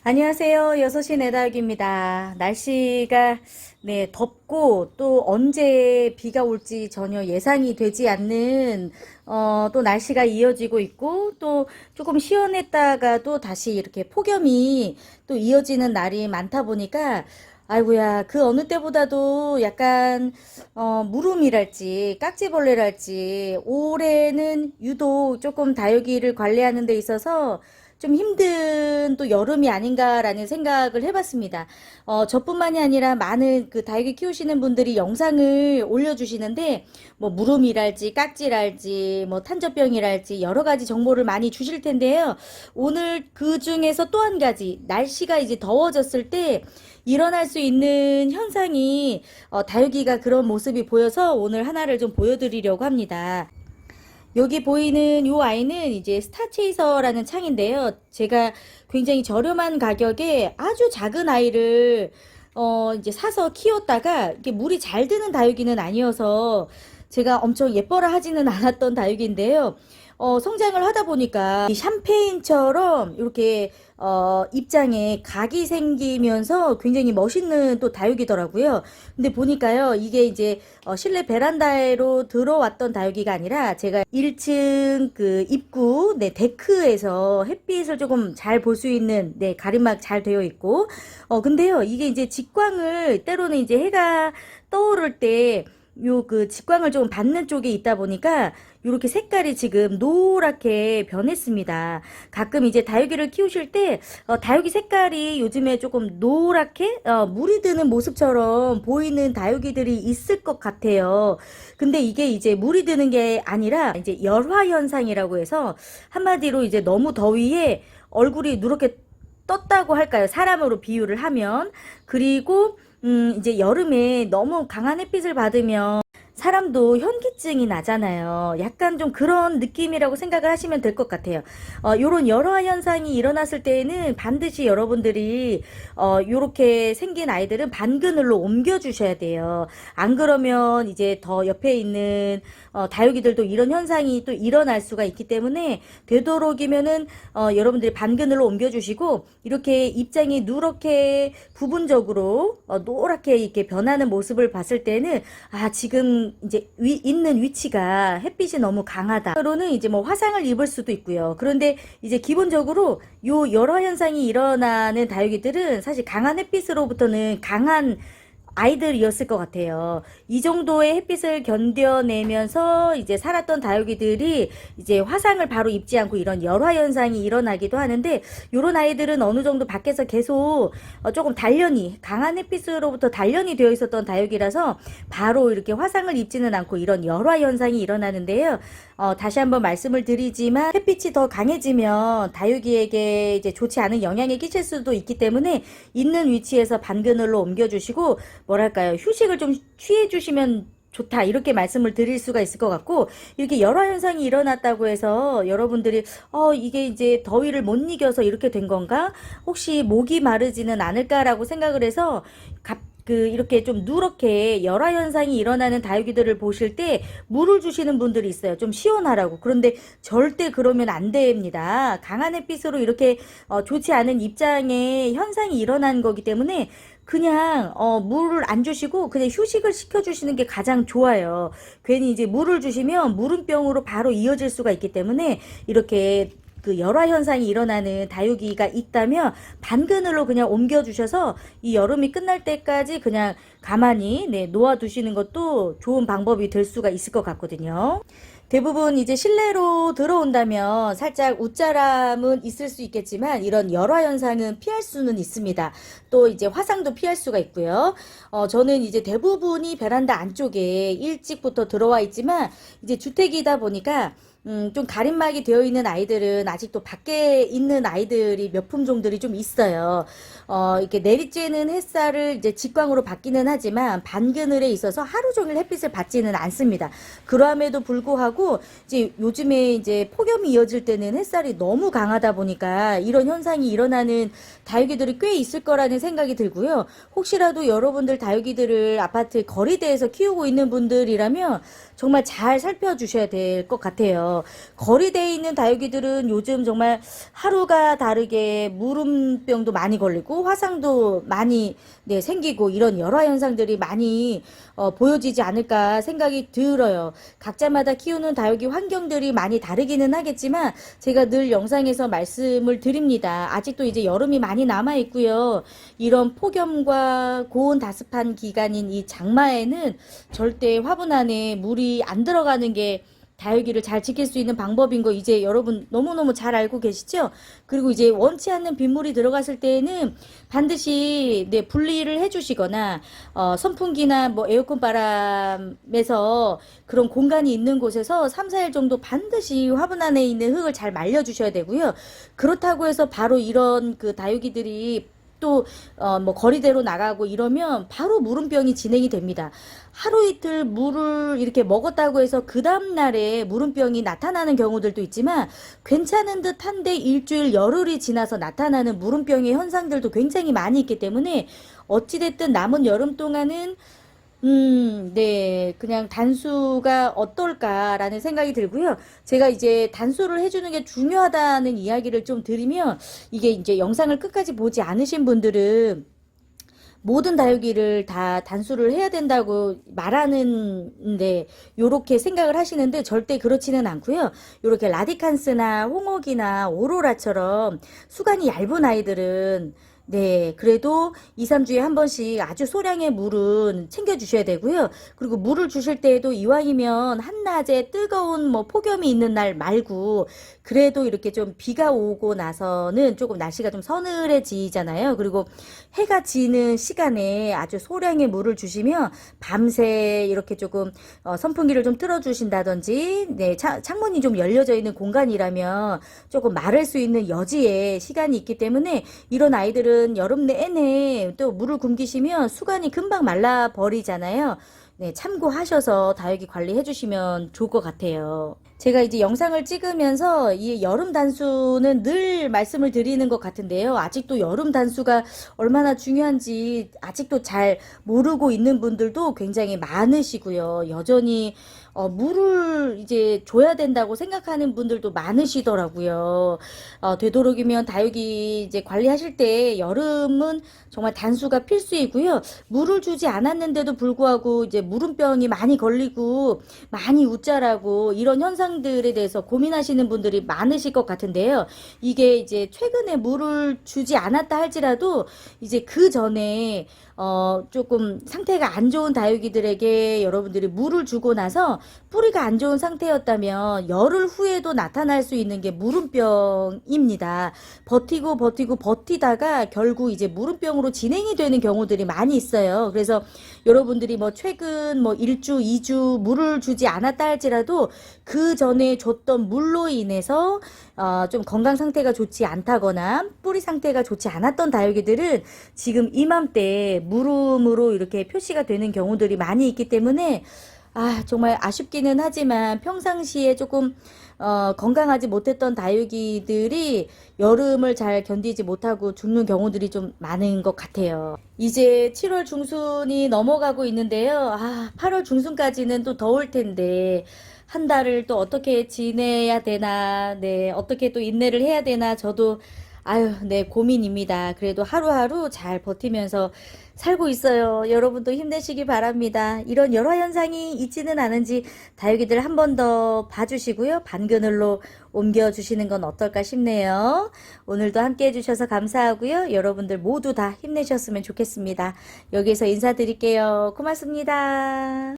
안녕하세요. 6시 내다육입니다. 날씨가 덥고 또 언제 비가 올지 전혀 예상이 되지 않는 또 날씨가 이어지고 있고 또 조금 시원했다가 또 다시 이렇게 폭염이 또 이어지는 날이 많다 보니까 아이고야 그 어느 때보다도 약간 무름이랄지 깍지벌레랄지 올해는 유독 조금 다육이를 관리하는 데 있어서 좀 힘든 또 여름이 아닌가라는 생각을 해봤습니다. 저뿐만이 아니라 많은 그 다육이 키우시는 분들이 영상을 올려주시는데 뭐 무름이랄지 깍지랄지 뭐 탄저병이랄지 여러 가지 정보를 많이 주실 텐데요. 오늘 그 중에서 또 한 가지 날씨가 이제 더워졌을 때 일어날 수 있는 현상이 다육이가 그런 모습이 보여서 오늘 하나를 좀 보여드리려고 합니다. 여기 보이는 이 아이는 이제 스타체이서라는 창인데요. 제가 굉장히 저렴한 가격에 아주 작은 아이를 이제 사서 키웠다가 이게 물이 잘 드는 다육이는 아니어서 제가 엄청 예뻐라 하지는 않았던 다육인데요. 성장을 하다 보니까 이 샴페인처럼 이렇게 입장에 각이 생기면서 굉장히 멋있는 또 다육이더라고요. 근데 보니까요, 이게 이제 실내 베란다로 들어왔던 다육이가 아니라 제가 1층 그 입구, 데크에서 햇빛을 조금 잘 볼 수 있는, 가림막 잘 되어 있고, 근데요, 이게 이제 직광을 때로는 이제 해가 떠오를 때 요 그 직광을 좀 받는 쪽에 있다 보니까 요렇게 색깔이 지금 노랗게 변했습니다. 가끔 이제 다육이를 키우실 때 다육이 색깔이 요즘에 조금 노랗게 물이 드는 모습처럼 보이는 다육이들이 있을 것 같아요. 근데 이게 이제 물이 드는 게 아니라 이제 열화 현상이라고 해서 한마디로 이제 너무 더위에 얼굴이 누렇게 떴다고 할까요? 사람으로 비유를 하면. 그리고 이제 여름에 너무 강한 햇빛을 받으면 사람도 현기증이 나잖아요. 약간 좀 그런 느낌이라고 생각을 하시면 될 것 같아요. 요런 열화 현상이 일어났을 때에는 반드시 여러분들이 요렇게 생긴 아이들은 반그늘로 옮겨 주셔야 돼요. 안 그러면 이제 더 옆에 있는 다육이들도 이런 현상이 또 일어날 수가 있기 때문에 되도록이면은 여러분들이 반그늘로 옮겨 주시고 이렇게 입장이 누렇게 부분적으로 노랗게 이렇게 변하는 모습을 봤을 때는 지금 이제 있는 위치가 햇빛이 너무 강하다. 로는 이제 뭐 화상을 입을 수도 있고요. 그런데 이제 기본적으로 요 열화 현상이 일어나는 다육이들은 사실 강한 햇빛으로부터는 강한 아이들이었을 것 같아요. 이 정도의 햇빛을 견뎌내면서 이제 살았던 다육이들이 이제 화상을 바로 입지 않고 이런 열화 현상이 일어나기도 하는데 요런 아이들은 어느 정도 밖에서 계속 조금 단련이 강한 햇빛으로부터 단련이 되어 있었던 다육이라서 바로 이렇게 화상을 입지는 않고 이런 열화 현상이 일어나는데요. 다시 한번 말씀을 드리지만 햇빛이 더 강해지면 다육이에게 이제 좋지 않은 영향을 끼칠 수도 있기 때문에 있는 위치에서 반그늘로 옮겨주시고 뭐랄까요, 휴식을 좀 취해 주시면 좋다 이렇게 말씀을 드릴 수가 있을 것 같고, 이렇게 열화 현상이 일어났다고 해서 여러분들이 이게 이제 더위를 못 이겨서 이렇게 된 건가, 혹시 목이 마르지는 않을까라고 생각을 해서 이렇게 좀 누렇게 열화 현상이 일어나는 다육이들을 보실 때 물을 주시는 분들이 있어요. 좀 시원하라고. 그런데 절대 그러면 안 됩니다. 강한 햇빛으로 이렇게 좋지 않은 입장에 현상이 일어나는 거기 때문에 그냥 물을 안 주시고 그냥 휴식을 시켜주시는 게 가장 좋아요. 괜히 이제 물을 주시면 물음병으로 바로 이어질 수가 있기 때문에 이렇게 그 열화 현상이 일어나는 다육이가 있다면 반그늘로 그냥 옮겨 주셔서 이 여름이 끝날 때까지 그냥 가만히 놓아 두시는 것도 좋은 방법이 될 수가 있을 것 같거든요. 대부분 이제 실내로 들어온다면 살짝 웃자람은 있을 수 있겠지만 이런 열화 현상은 피할 수는 있습니다. 또 이제 화상도 피할 수가 있고요. 저는 이제 대부분이 베란다 안쪽에 일찍부터 들어와 있지만 이제 주택이다 보니까 좀 가림막이 되어 있는 아이들은 아직도 밖에 있는 아이들이 몇 품종들이 좀 있어요. 이렇게 내리쬐는 햇살을 이제 직광으로 받기는 하지만 반그늘에 있어서 하루 종일 햇빛을 받지는 않습니다. 그럼에도 불구하고 이제 요즘에 이제 폭염이 이어질 때는 햇살이 너무 강하다 보니까 이런 현상이 일어나는 다육이들이 꽤 있을 거라는 생각이 들고요. 혹시라도 여러분들 다육이들을 아파트 거리대에서 키우고 있는 분들이라면 정말 잘 살펴주셔야 될 것 같아요. 같아요. 거리대에 있는 다육이들은 요즘 정말 하루가 다르게 무름병도 많이 걸리고 화상도 많이 네, 생기고 이런 열화 현상들이 많이 보여지지 않을까 생각이 들어요. 각자마다 키우는 다육이 환경들이 많이 다르기는 하겠지만 제가 늘 영상에서 말씀을 드립니다. 아직도 이제 여름이 많이 남아 있고요. 이런 폭염과 고온 다습한 기간인 이 장마에는 절대 화분 안에 물이 안 들어가는 게 다육이를 잘 지킬 수 있는 방법인 거 이제 여러분 너무너무 잘 알고 계시죠? 그리고 이제 원치 않는 빗물이 들어갔을 때에는 반드시 네, 분리를 해주시거나 선풍기나 뭐 에어컨 바람에서 그런 공간이 있는 곳에서 3, 4일 정도 반드시 화분 안에 있는 흙을 잘 말려주셔야 되고요. 그렇다고 해서 바로 이런 그 다육이들이 또 뭐 거리대로 나가고 이러면 바로 무름병이 진행이 됩니다. 하루 이틀 물을 이렇게 먹었다고 해서 그 다음날에 무름병이 나타나는 경우들도 있지만 괜찮은 듯한데 일주일 열흘이 지나서 나타나는 무름병의 현상들도 굉장히 많이 있기 때문에 어찌됐든 남은 여름 동안은 네. 그냥 단수가 어떨까라는 생각이 들고요. 제가 이제 단수를 해주는 게 중요하다는 이야기를 좀 드리면, 이게 이제 영상을 끝까지 보지 않으신 분들은 모든 다육이를 다 단수를 해야 된다고 말하는데 요렇게 생각을 하시는데 절대 그렇지는 않고요. 요렇게 라디칸스나 홍옥이나 오로라처럼 수간이 얇은 아이들은 네, 그래도 2, 3주에 한 번씩 아주 소량의 물은 챙겨주셔야 되고요. 그리고 물을 주실 때에도 이왕이면 한낮에 뜨거운 뭐 폭염이 있는 날 말고 그래도 이렇게 좀 비가 오고 나서는 조금 날씨가 좀 서늘해지잖아요. 그리고 해가 지는 시간에 아주 소량의 물을 주시면 밤새 이렇게 조금 선풍기를 좀 틀어주신다든지 네, 창문이 좀 열려져 있는 공간이라면 조금 마를 수 있는 여지의 시간이 있기 때문에 이런 아이들은 여름 내내 또 물을 굶기시면 수간이 금방 말라 버리잖아요. 네, 참고하셔서 다육이 관리해 주시면 좋을 것 같아요. 제가 이제 영상을 찍으면서 이 여름 단수는 늘 말씀을 드리는 것 같은데요. 아직도 여름 단수가 얼마나 중요한지 아직도 잘 모르고 있는 분들도 굉장히 많으시고요. 여전히 물을 이제 줘야 된다고 생각하는 분들도 많으시더라고요. 되도록이면 다육이 이제 관리하실 때 여름은 정말 단수가 필수이고요. 물을 주지 않았는데도 불구하고 이제 무름병이 많이 걸리고 많이 웃자라고 이런 현상들에 대해서 고민하시는 분들이 많으실 것 같은데요. 이게 이제 최근에 물을 주지 않았다 할지라도 이제 그 전에 조금 상태가 안 좋은 다육이들에게 여러분들이 물을 주고 나서 뿌리가 안 좋은 상태였다면 열흘 후에도 나타날 수 있는 게 무름병입니다. 버티고 버티다가 결국 이제 무름병으로 진행이 되는 경우들이 많이 있어요. 그래서 여러분들이 뭐 최근 뭐 1주, 2주 물을 주지 않았다 할지라도 그 전에 줬던 물로 인해서 좀 건강 상태가 좋지 않다거나 뿌리 상태가 좋지 않았던 다육이들은 지금 이맘때 무름으로 이렇게 표시가 되는 경우들이 많이 있기 때문에 정말 아쉽기는 하지만 평상시에 조금 건강하지 못했던 다육이들이 여름을 잘 견디지 못하고 죽는 경우들이 좀 많은 것 같아요. 이제 7월 중순이 넘어가고 있는데요. 8월 중순까지는 또 더울 텐데 한 달을 또 어떻게 지내야 되나, 네, 어떻게 또 인내를 해야 되나 저도 네, 고민입니다. 그래도 하루하루 잘 버티면서 살고 있어요. 여러분도 힘내시기 바랍니다. 이런 여러 현상이 있지는 않은지 다육이들 한 번 더 봐주시고요. 반그늘로 옮겨주시는 건 어떨까 싶네요. 오늘도 함께 해주셔서 감사하고요. 여러분들 모두 다 힘내셨으면 좋겠습니다. 여기서 인사드릴게요. 고맙습니다.